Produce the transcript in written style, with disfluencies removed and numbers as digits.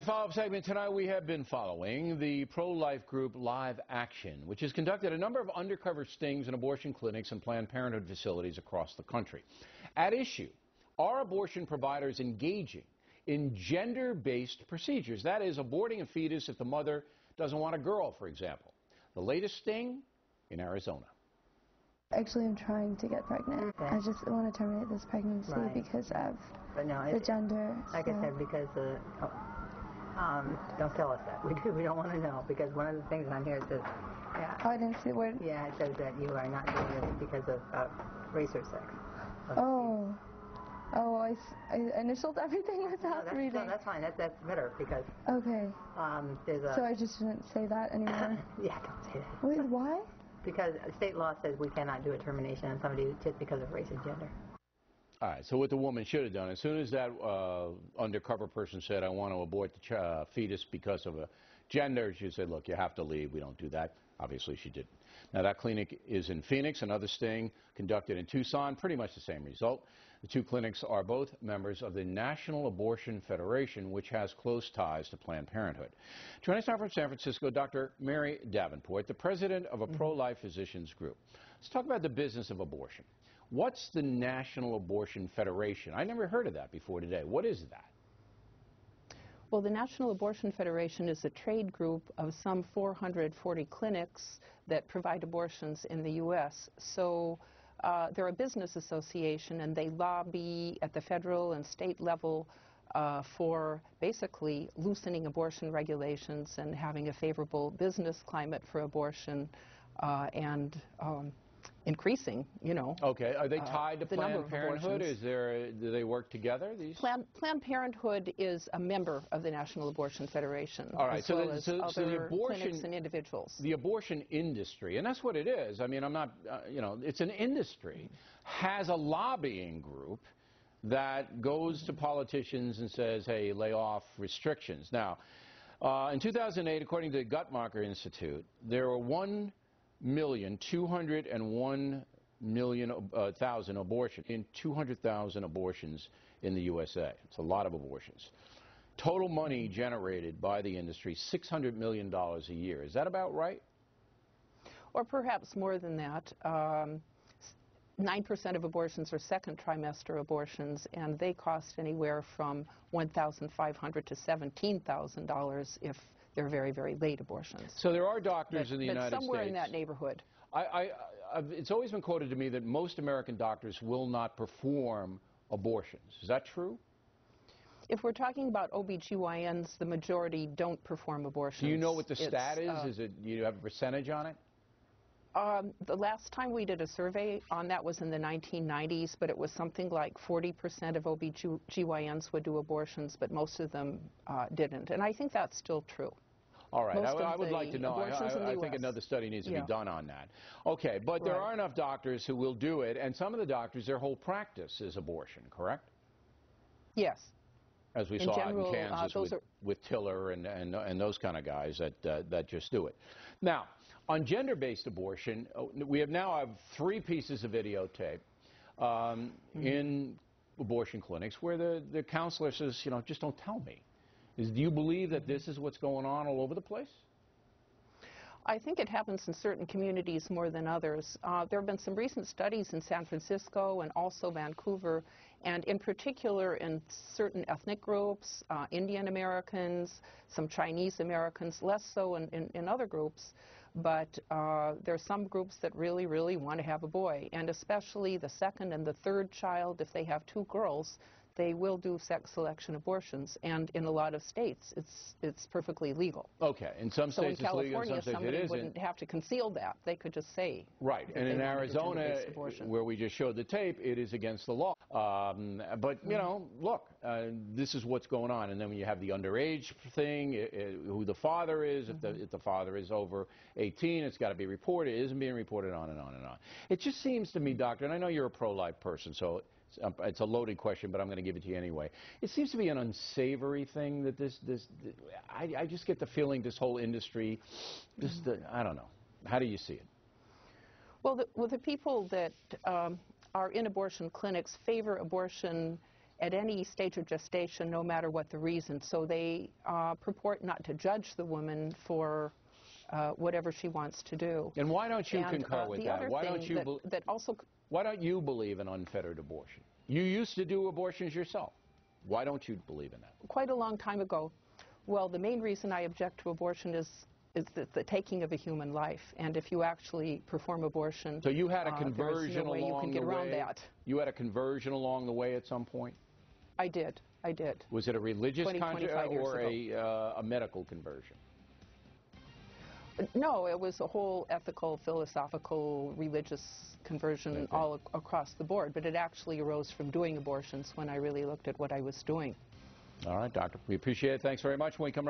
follow-up segment tonight, we have been following the pro-life group Live Action, which has conducted a number of undercover stings in abortion clinics and Planned Parenthood facilities across the country. At issue, are abortion providers engaging in gender-based procedures? That is, aborting a fetus if the mother doesn't want a girl, for example. The latest sting in Arizona. Actually, I'm trying to get pregnant. Okay. I just want to terminate this pregnancy because of the gender. Like I said, because don't tell us that. We don't want to know, because one of the things on here says, yeah. Oh, I didn't see the word. Yeah, it says that you are not doing this because of race or sex. Oh. Oh, I initialed everything without reading. No, that's fine. That's better, because okay. There's a. So I just shouldn't say that anymore. Yeah, don't say that. Wait, why? Because state law says we cannot do a termination on somebody just because of race and gender. All right, so what the woman should have done, as soon as that undercover person said, I want to abort the fetus because of a gender, she said, look, you have to leave. We don't do that. Obviously, she didn't. Now, that clinic is in Phoenix. Another sting conducted in Tucson, pretty much the same result. The two clinics are both members of the National Abortion Federation, which has close ties to Planned Parenthood. Joining us now from San Francisco, Dr. Mary Davenport, the president of a pro-life physicians group. Let's talk about the business of abortion. What's the National Abortion Federation? I never heard of that before today. What is that? Well, the National Abortion Federation is a trade group of some 440 clinics that provide abortions in the U.S. So they're a business association, and they lobby at the federal and state level for basically loosening abortion regulations and having a favorable business climate for abortion and increasing, you know. Okay, are they tied to Planned Parenthood? Do they work together? Planned Parenthood is a member of the National Abortion Federation. All right, as well as other clinics and individuals. The abortion industry, and that's what it is. I mean, I'm not, you know, it's an industry, has a lobbying group that goes to politicians and says, hey, lay off restrictions. Now, in 2008, according to the Guttmacher Institute, there were 1,201,000 abortions, in 200,000 abortions in the USA. It's a lot of abortions. Total money generated by the industry, $600 million a year. Is that about right? Or perhaps more than that. 9% of abortions are second trimester abortions, and they cost anywhere from $1,500 to $17,000 if they're very, very late abortions. So there are doctors in the United States. Somewhere in that neighborhood. It's always been quoted to me that most American doctors will not perform abortions. Is that true? If we're talking about OBGYNs, the majority don't perform abortions. Do you know what the stat is? Do you have a percentage on it? The last time we did a survey on that was in the 1990s, but it was something like 40% of OBGYNs would do abortions, but most of them didn't. And I think that's still true. All right, I would like to know. I think another study needs to be done on that. Okay, but there are enough doctors who will do it, and some of the doctors, their whole practice is abortion, correct? Yes. As we saw out in Kansas with Tiller and those kind of guys that just do it. Now, on gender-based abortion, we now have 3 pieces of videotape in abortion clinics where the counselor says, you know, just don't tell me. Do you believe that this is what's going on all over the place? I think it happens in certain communities more than others. There have been some recent studies in San Francisco and also Vancouver, and in particular in certain ethnic groups, Indian Americans, some Chinese Americans, less so in other groups. But there are some groups that really, really want to have a boy, and especially the second and the third child, if they have 2 girls, they will do sex selection abortions, and in a lot of states, it's perfectly legal. Okay, in some states it's legal, in some states it isn't. So in California, somebody wouldn't have to conceal that. They could just say. Right, and in Arizona, where we just showed the tape, it is against the law. But, you know, look, this is what's going on. And then when you have the underage thing, who the father is, if the father is over 18, it's got to be reported. It isn't being reported, on and on and on. It just seems to me, doctor, and I know you're a pro-life person, so it's a loaded question, but I'm going to give it to you anyway. It seems to be an unsavory thing that I just get the feeling this whole industry, I don't know. How do you see it? Well, the people that are in abortion clinics favor abortion at any stage of gestation, no matter what the reason. So they purport not to judge the woman for whatever she wants to do. And why don't you concur with that? Why don't you why don't you believe in unfettered abortion? You used to do abortions yourself. Why don't you believe in that? Quite a long time ago. Well, the main reason I object to abortion is the taking of a human life. And if you actually perform abortion, so you had a conversion there's no way you can get around that. You had a conversion along the way at some point? I did. I did. Was it a religious conversion or a medical conversion? No, it was a whole ethical, philosophical, religious conversion all across the board. But it actually arose from doing abortions when I really looked at what I was doing. All right, doctor. We appreciate it. Thanks very much. When we come